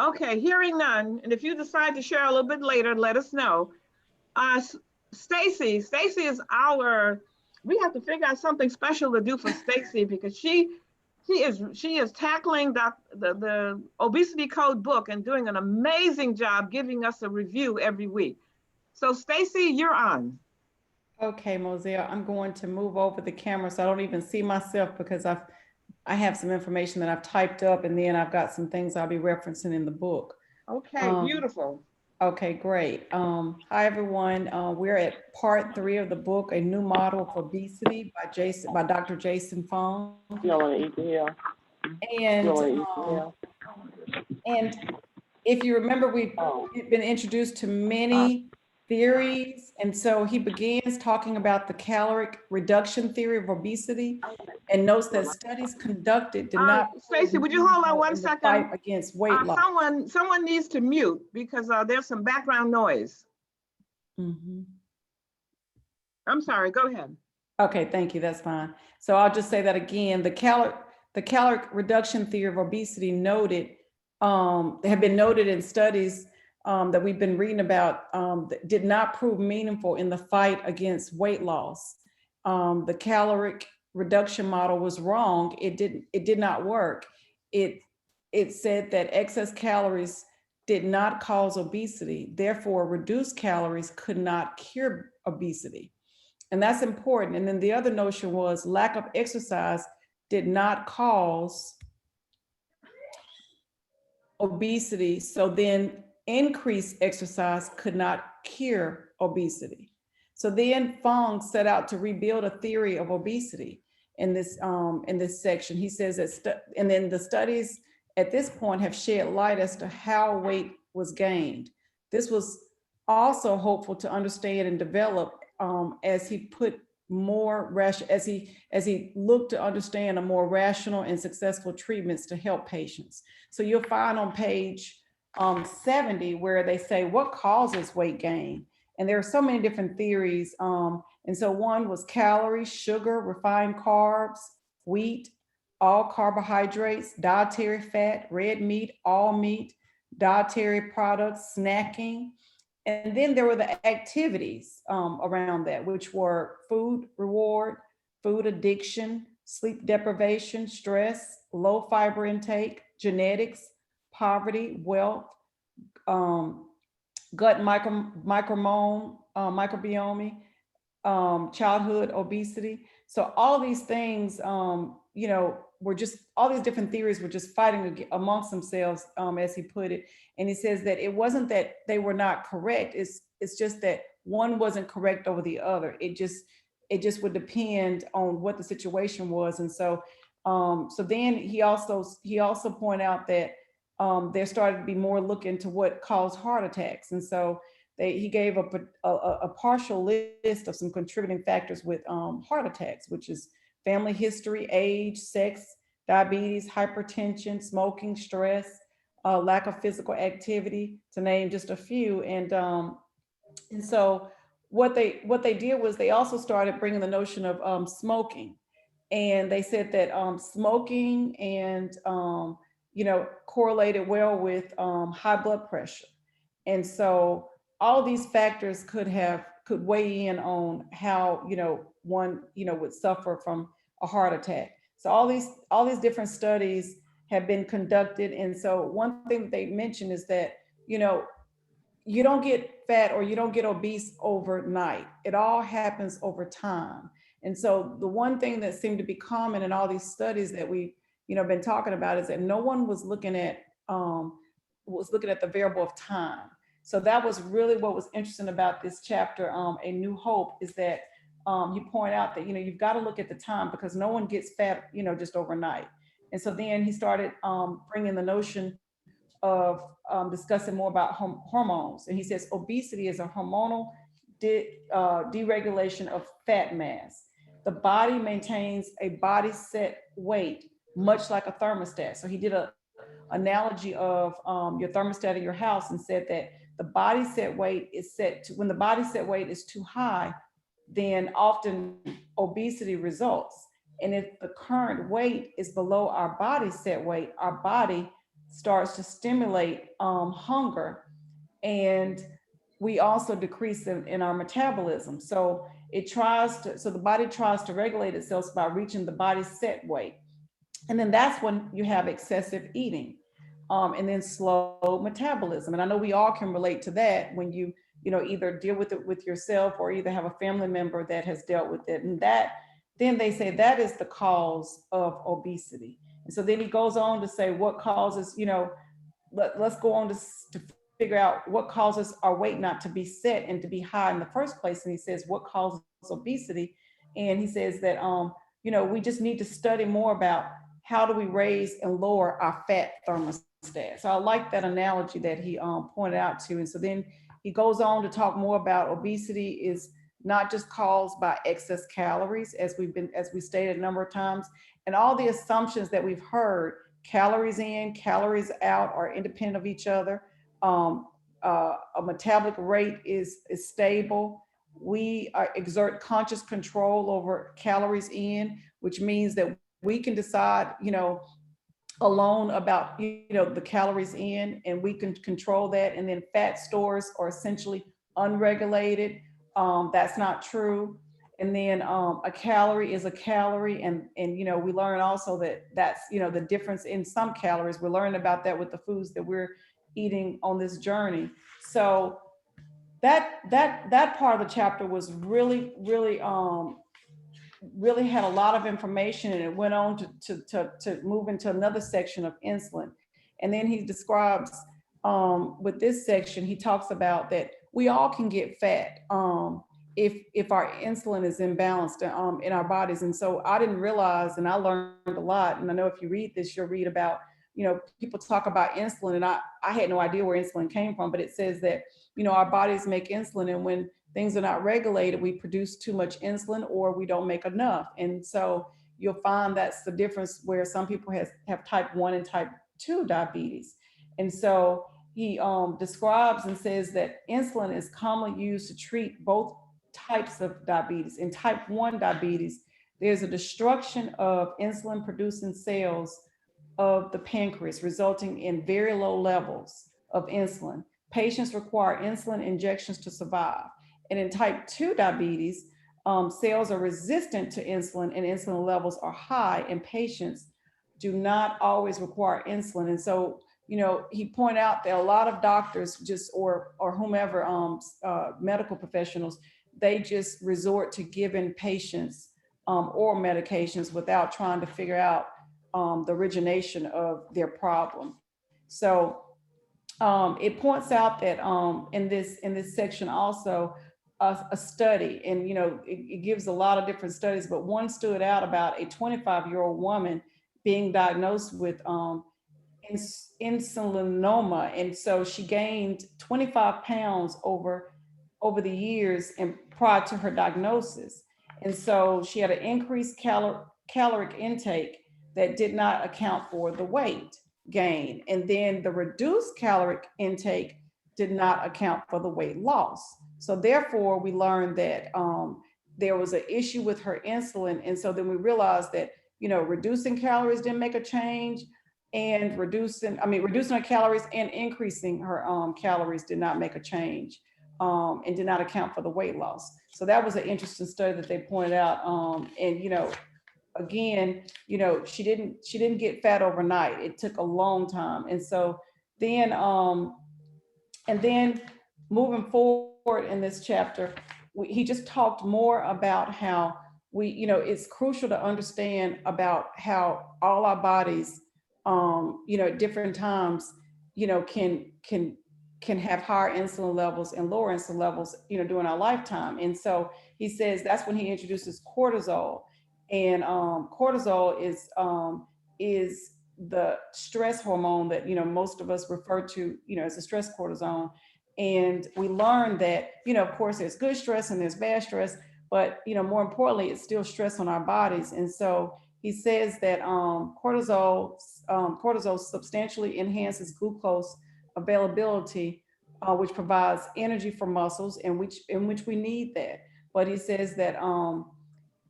Okay, hearing none. And if you decide to share a little bit later, let us know. Stacy is our. We have to figure out something special to do for Stacy because she is tackling the obesity code book and doing an amazing job giving us a review every week. So Stacy, you're on. Okay, Moselle, I'm going to move over the camera so I don't even see myself because I have some information that I've typed up and then I've got some things I'll be referencing in the book. Okay, Um, beautiful. okay, great. Hi everyone. We're at part 3 of the book, A New Model of Obesity by Dr. Jason Fung. You don't want to eat the hill. And You don't want to eat the hill. and if you remember, we've been introduced to many theories. And so he begins talking about the caloric reduction theory of obesity and notes that studies conducted did not Stacy, would you hold on one in the fight second? against weight loss. Someone needs to mute because there's some background noise. Mhm. I'm sorry, go ahead. Okay, thank you. That's fine. So I'll just say that again. The caloric reduction theory of obesity have been noted in studies that we've been reading about that did not prove meaningful in the fight against weight loss. The caloric reduction model was wrong. It did not work. It said that excess calories did not cause obesity. Therefore, reduced calories could not cure obesity. And that's important. And then the other notion was lack of exercise did not cause obesity. So then increased exercise could not cure obesity. So then Fung set out to rebuild a theory of obesity in this section. He says that, and then the studies at this point have shed light as to how weight was gained. This was also hopeful to understand and develop as he put more as he looked to understand a more rational and successful treatments to help patients. So you'll find on page 70 where they say what causes weight gain, and there are so many different theories. And so one was calories, sugar, refined carbs, wheat, all carbohydrates, dietary fat, red meat, all meat, dietary products, snacking. And then there were the activities around that, which were food reward, food addiction, sleep deprivation, stress, low fiber intake, genetics, poverty, wealth, um, gut microbiome, childhood obesity. So all these things, were just all these different theories were just fighting amongst themselves, as he put it. And he says that it wasn't that they were not correct. It's just that one wasn't correct over the other. It just would depend on what the situation was. And so, so then he also pointed out that there started to be more look into what caused heart attacks. And so he gave a partial list of some contributing factors with heart attacks, which is family history, age, sex, diabetes, hypertension, smoking, stress, lack of physical activity, to name just a few. And so what they did was they also started bringing the notion of smoking, and they said that smoking and correlated well with high blood pressure. And so all these factors could weigh in on how one would suffer from a heart attack. So all these different studies have been conducted. And so one thing that they mentioned is that you don't get fat or you don't get obese overnight. It all happens over time. And so the one thing that seemed to be common in all these studies that we been talking about is that no one was looking at the variable of time. So that was really what was interesting about this chapter, A New Hope, is that you point out that you've got to look at the time, because no one gets fat just overnight. And so then he started bringing the notion of discussing more about hormones. And he says obesity is a hormonal deregulation of fat mass. The body maintains a body set weight, much like a thermostat. So he did a analogy of your thermostat in your house and said that the body set weight is set to, when the body set weight is too high, then often obesity results. And if the current weight is below our body set weight, our body starts to stimulate hunger, and we also decrease in our metabolism. So the body tries to regulate itself by reaching the body's set weight. And then that's when you have excessive eating, and then slow metabolism. And I know we all can relate to that when either deal with it with yourself or either have a family member that has dealt with it. And that, then they say that is the cause of obesity. And so then he goes on to say what causes, let's go on to figure out what causes our weight not to be set and to be high in the first place. And he says, what causes obesity? And he says that, we just need to study more about how do we raise and lower our fat thermostat. So I like that analogy that he pointed out to. And so then he goes on to talk more about obesity is not just caused by excess calories, as we stated a number of times, and all the assumptions that we've heard, calories in, calories out are independent of each other. A metabolic rate is stable. We exert conscious control over calories in, which means that we can decide, alone about, the calories in, and we can control that. And then fat stores are essentially unregulated. That's not true. And then a calorie is a calorie. And we learn also that's, the difference in some calories. We're learning about that with the foods that we're eating on this journey. So that part of the chapter was really, really, really had a lot of information, and it went on to move into another section of insulin. And then he describes, with this section, he talks about that we all can get fat if our insulin is imbalanced in our bodies. And so I didn't realize, and I learned a lot, and I know if you read this, you'll read about, people talk about insulin, and I had no idea where insulin came from, but it says that, our bodies make insulin, and when things are not regulated, we produce too much insulin or we don't make enough. And so you'll find that's the difference where some people have type 1 and type 2 diabetes. And so he describes and says that insulin is commonly used to treat both types of diabetes. In type 1 diabetes, there's a destruction of insulin producing cells of the pancreas, resulting in very low levels of insulin. Patients require insulin injections to survive. And in type 2 diabetes, cells are resistant to insulin and insulin levels are high, and patients do not always require insulin. And so, he pointed out that a lot of doctors or whomever, medical professionals, they just resort to giving patients oral medications without trying to figure out the origination of their problem. So it points out that in this section also, a study, and it gives a lot of different studies, but one stood out about a 25-year-old woman being diagnosed with insulinoma, and so she gained 25 pounds over the years and prior to her diagnosis. And so she had an increased caloric intake that did not account for the weight gain, and then the reduced caloric intake did not account for the weight loss. So therefore, we learned that there was an issue with her insulin. And so then we realized that, reducing calories didn't make a change, and reducing her calories and increasing her calories did not make a change, and did not account for the weight loss. So that was an interesting study that they pointed out. And, again, she didn't get fat overnight. It took a long time. And so then, and then moving forward in this chapter, he just talked more about how it's crucial to understand about how all our bodies, at different times, can have higher insulin levels and lower insulin levels, during our lifetime. And so he says that's when he introduces cortisol. And cortisol is the stress hormone that most of us refer to as a stress cortisone. And we learned that of course there's good stress and there's bad stress, but more importantly, it's still stress on our bodies. And so he says that cortisol substantially enhances glucose availability, which provides energy for muscles, in which we need that. But he says that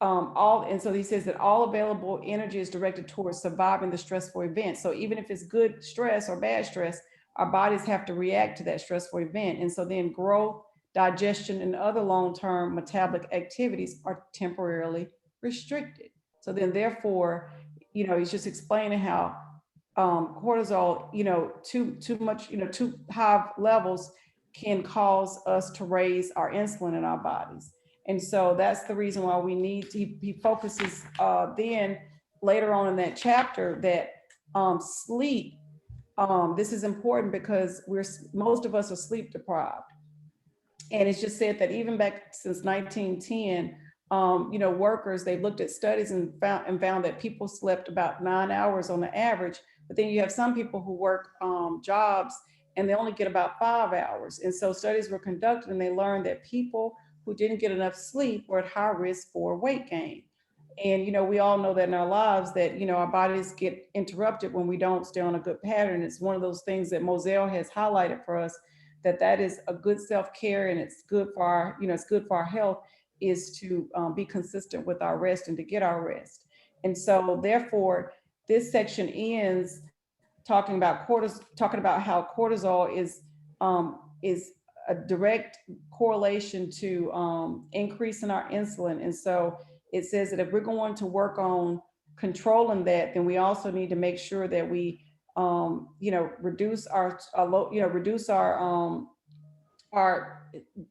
and so he says that all available energy is directed towards surviving the stressful event. So even if it's good stress or bad stress, our bodies have to react to that stressful event. And so then growth, digestion, and other long-term metabolic activities are temporarily restricted. So then therefore, he's just explaining how cortisol, too much, too high levels can cause us to raise our insulin in our bodies. And so that's the reason why we need to, he focuses then later on in that chapter that sleep, this is important because most of us are sleep deprived. And it's just said that even back since 1910, workers, they've looked at studies and found that people slept about 9 hours on the average, but then you have some people who work jobs and they only get about 5 hours. And so studies were conducted and they learned that people who didn't get enough sleep were at high risk for weight gain. And, we all know that in our lives that, our bodies get interrupted when we don't stay on a good pattern. It's one of those things that Moselle has highlighted for us, that is a good self-care, and it's good for our, it's good for our health, is to be consistent with our rest and to get our rest. And so therefore, this section ends talking about how cortisol is a direct correlation to increasing our insulin. And so it says that if we're going to work on controlling that, then we also need to make sure that we reduce our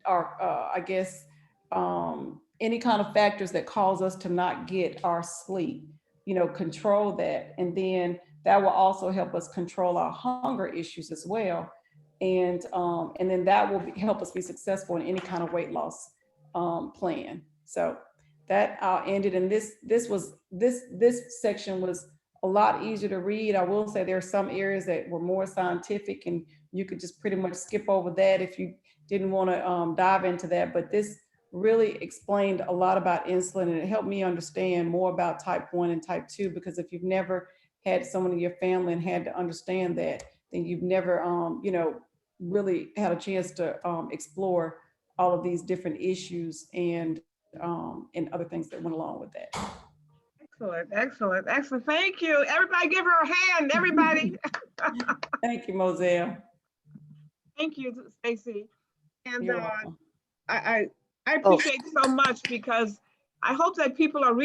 I guess any kind of factors that cause us to not get our sleep, control that. And then that will also help us control our hunger issues as well. And then that will help us be successful in any kind of weight loss plan. So that I'll end it. And this section was a lot easier to read. I will say there are some areas that were more scientific, and you could just pretty much skip over that if you didn't want to dive into that. But this really explained a lot about insulin, and it helped me understand more about type 1 and type 2, because if you've never had someone in your family and had to understand that, then you've never, really had a chance to explore all of these different issues and other things that went along with that. Excellent. Thank you. Everybody give her a hand, everybody. Thank you, Moselle. Thank you, Stacey. And You're welcome. I appreciate so much, because I hope that people are reading